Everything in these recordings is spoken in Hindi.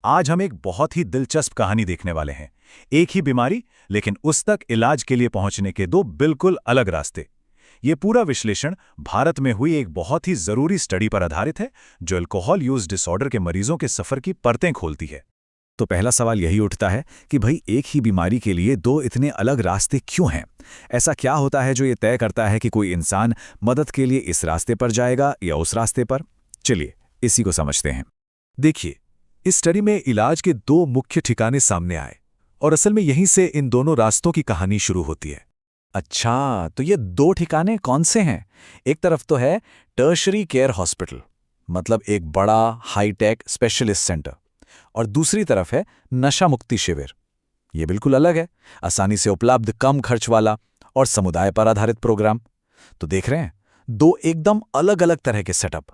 आज हम एक बहुत ही दिलचस्प कहानी देखने वाले हैं। एक ही बीमारी, लेकिन उस तक इलाज के लिए पहुंचने के दो बिल्कुल अलग रास्ते। ये पूरा विश्लेषण भारत में हुई एक बहुत ही जरूरी स्टडी पर आधारित है, जो अल्कोहल यूज डिसऑर्डर के मरीजों के सफर की परतें खोलती है। तो पहला सवाल यही उठता है कि भाई, एक ही बीमारी के लिए दो इतने अलग रास्ते क्यों हैं? ऐसा क्या होता है जो ये तय करता है कि कोई इंसान मदद के लिए इस रास्ते पर जाएगा या उस रास्ते पर? चलिए इसी को समझते हैं। देखिए, इस स्टडी में इलाज के दो मुख्य ठिकाने सामने आए और असल में यहीं से इन दोनों रास्तों की कहानी शुरू होती है। अच्छा, तो ये दो ठिकाने कौन से हैं? एक तरफ तो है टर्शरी केयर हॉस्पिटल, मतलब एक बड़ा हाईटेक स्पेशलिस्ट सेंटर, और दूसरी तरफ है नशा मुक्ति शिविर। ये बिल्कुल अलग है, आसानी से उपलब्ध, कम खर्च वाला और समुदाय पर आधारित प्रोग्राम। तो देख रहे हैं, दो एकदम अलग अलग तरह के सेटअप।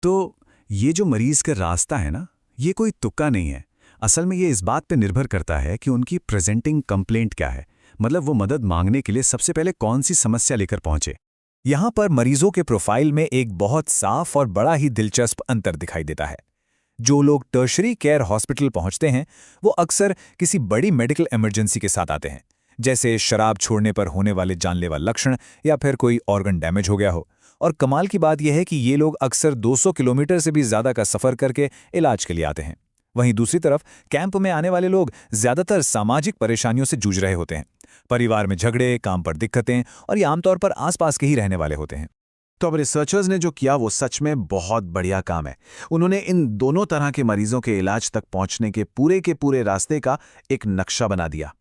तो ये जो मरीज का रास्ता है ना, ये कोई तुक्का नहीं है। असल में ये इस बात पे निर्भर करता है कि उनकी प्रेजेंटिंग कंप्लेंट क्या है, मतलब वो मदद मांगने के लिए सबसे पहले कौन सी समस्या लेकर पहुंचे। यहाँ पर मरीजों के प्रोफाइल में एक बहुत साफ और बड़ा ही दिलचस्प अंतर दिखाई देता है। जो लोग टर्शरी केयर हॉस्पिटल पहुंचते हैं, वो अक्सर किसी बड़ी मेडिकल इमरजेंसी के साथ आते हैं, जैसे शराब छोड़ने पर होने वाले जानलेवा लक्षण या फिर कोई ऑर्गन डैमेज हो गया हो। और कमाल की बात यह है कि ये लोग अक्सर 200 किलोमीटर से भी ज्यादा का सफर करके इलाज के लिए आते हैं। वहीं दूसरी तरफ कैंप में आने वाले लोग ज्यादातर सामाजिक परेशानियों से जूझ रहे होते हैं। परिवार में झगड़े, काम पर दिक्कतें, और ये आमतौर पर आसपास के ही रहने वाले होते हैं। तो अब रिसर्चर्स ने जो किया वो सच में बहुत बढ़िया काम है। उन्होंने इन दोनों तरह के मरीजों के इलाज तक पहुंचने के पूरे रास्ते का एक नक्शा बना दिया।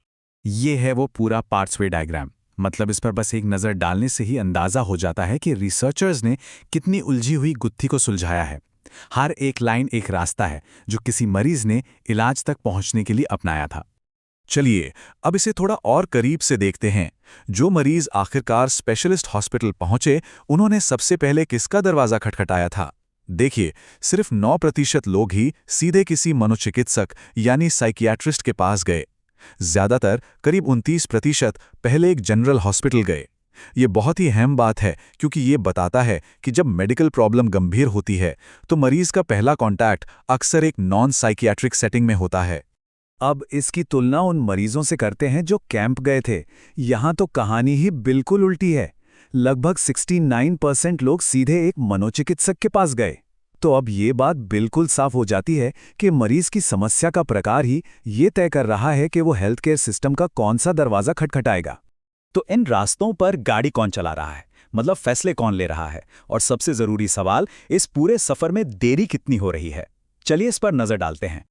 ये है वो पूरा पाथवे डायग्राम। मतलब इस पर बस एक नज़र डालने से ही अंदाजा हो जाता है कि रिसर्चर्स ने कितनी उलझी हुई गुत्थी को सुलझाया है। हर एक लाइन एक रास्ता है जो किसी मरीज ने इलाज तक पहुंचने के लिए अपनाया था। चलिए अब इसे थोड़ा और करीब से देखते हैं। जो मरीज आखिरकार स्पेशलिस्ट हॉस्पिटल पहुंचे, उन्होंने सबसे पहले किसका दरवाजा खटखटाया था? देखिए, सिर्फ 9% लोग ही सीधे किसी मनोचिकित्सक यानी साइकियाट्रिस्ट के पास गए। ज्यादातर, करीब 29%, पहले एक जनरल हॉस्पिटल गए। ये बहुत ही अहम बात है, क्योंकि ये बताता है कि जब मेडिकल प्रॉब्लम गंभीर होती है तो मरीज का पहला कांटेक्ट अक्सर एक नॉन साइकियाट्रिक सेटिंग में होता है। अब इसकी तुलना उन मरीजों से करते हैं जो कैंप गए थे। यहाँ तो कहानी ही बिल्कुल उल्टी है। लगभग 69% लोग सीधे एक मनोचिकित्सक के पास गए। तो अब ये बात बिल्कुल साफ हो जाती है कि मरीज की समस्या का प्रकार ही ये तय कर रहा है कि वो हेल्थ केयर सिस्टम का कौन सा दरवाजा खटखटाएगा। तो इन रास्तों पर गाड़ी कौन चला रहा है, मतलब फैसले कौन ले रहा है, और सबसे जरूरी सवाल, इस पूरे सफर में देरी कितनी हो रही है? चलिए इस पर नजर डालते हैं।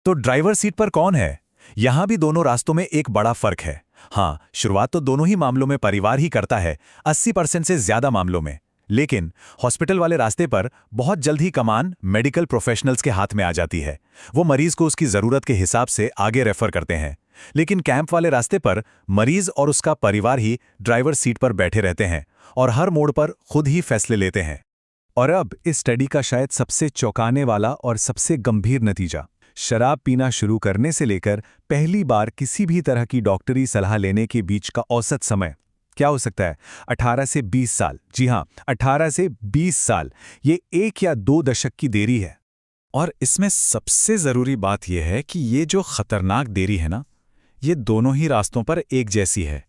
तो ड्राइवर सीट पर कौन है? यहां भी दोनों रास्तों में एक बड़ा फर्क है। हाँ, शुरुआत तो दोनों ही मामलों में परिवार ही करता है, 80% से ज्यादा मामलों में। लेकिन हॉस्पिटल वाले रास्ते पर बहुत जल्द ही कमान मेडिकल प्रोफेशनल्स के हाथ में आ जाती है। वो मरीज को उसकी जरूरत के हिसाब से आगे रेफर करते हैं। लेकिन कैंप वाले रास्ते पर मरीज और उसका परिवार ही ड्राइवर सीट पर बैठे रहते हैं और हर मोड़ पर खुद ही फैसले लेते हैं। और अब इस स्टडी का शायद सबसे चौंकाने वाला और सबसे गंभीर नतीजा, शराब पीना शुरू करने से लेकर पहली बार किसी भी तरह की डॉक्टरी सलाह लेने के बीच का औसत समय क्या हो सकता है? 18 से 20 साल। जी हां, 18 से 20 साल। ये 1 या 2 दशक की देरी है। और इसमें सबसे जरूरी बात यह है कि ये जो खतरनाक देरी है ना, ये दोनों ही रास्तों पर एक जैसी है।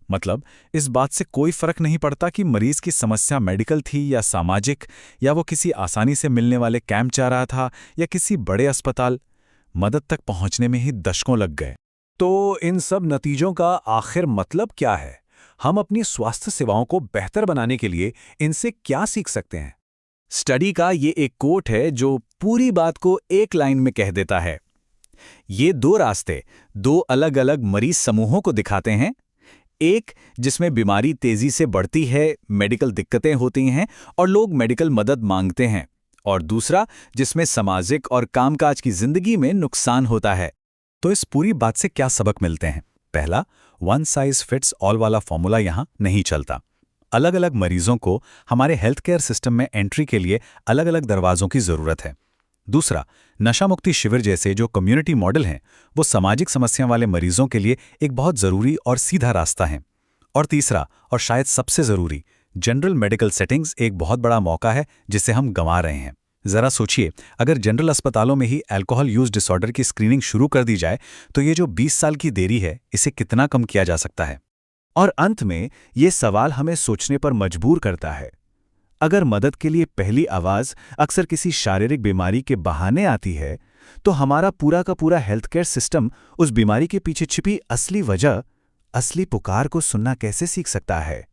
मतलब इस बात से कोई फर्क नहीं पड़ता कि मरीज की समस्या मेडिकल थी या सामाजिक, या वो किसी आसानी से मिलने वाले कैंप जा रहा था या किसी बड़े अस्पताल। मदद तक पहुंचने में ही दशकों लग गए। तो इन सब नतीजों का आखिर मतलब क्या है? हम अपनी स्वास्थ्य सेवाओं को बेहतर बनाने के लिए इनसे क्या सीख सकते हैं? स्टडी का ये एक कोट है जो पूरी बात को एक लाइन में कह देता है। ये दो रास्ते दो अलग अलग मरीज समूहों को दिखाते हैं। एक जिसमें बीमारी तेजी से बढ़ती है, मेडिकल दिक्कतें होती हैं और लोग मेडिकल मदद मांगते हैं, और दूसरा जिसमें सामाजिक और कामकाज की जिंदगी में नुकसान होता है। तो इस पूरी बात से क्या सबक मिलते हैं? पहला, वन साइज फिट्स ऑल वाला फॉर्मूला यहां नहीं चलता। अलग अलग मरीजों को हमारे हेल्थ केयर सिस्टम में एंट्री के लिए अलग अलग दरवाजों की जरूरत है। दूसरा, नशा मुक्ति शिविर जैसे जो कम्युनिटी मॉडल हैं, वो सामाजिक समस्या वाले मरीजों के लिए एक बहुत जरूरी और सीधा रास्ता है। और तीसरा, और शायद सबसे जरूरी, जनरल मेडिकल सेटिंग्स एक बहुत बड़ा मौका है जिसे हम गंवा रहे हैं। जरा सोचिए, अगर जनरल अस्पतालों में ही अल्कोहल यूज डिसऑर्डर की स्क्रीनिंग शुरू कर दी जाए तो ये जो 20 साल की देरी है, इसे कितना कम किया जा सकता है। और अंत में ये सवाल हमें सोचने पर मजबूर करता है। अगर मदद के लिए पहली आवाज अक्सर किसी शारीरिक बीमारी के बहाने आती है, तो हमारा पूरा का पूरा हेल्थ केयर सिस्टम उस बीमारी के पीछे छिपी असली वजह, असली पुकार को सुनना कैसे सीख सकता है?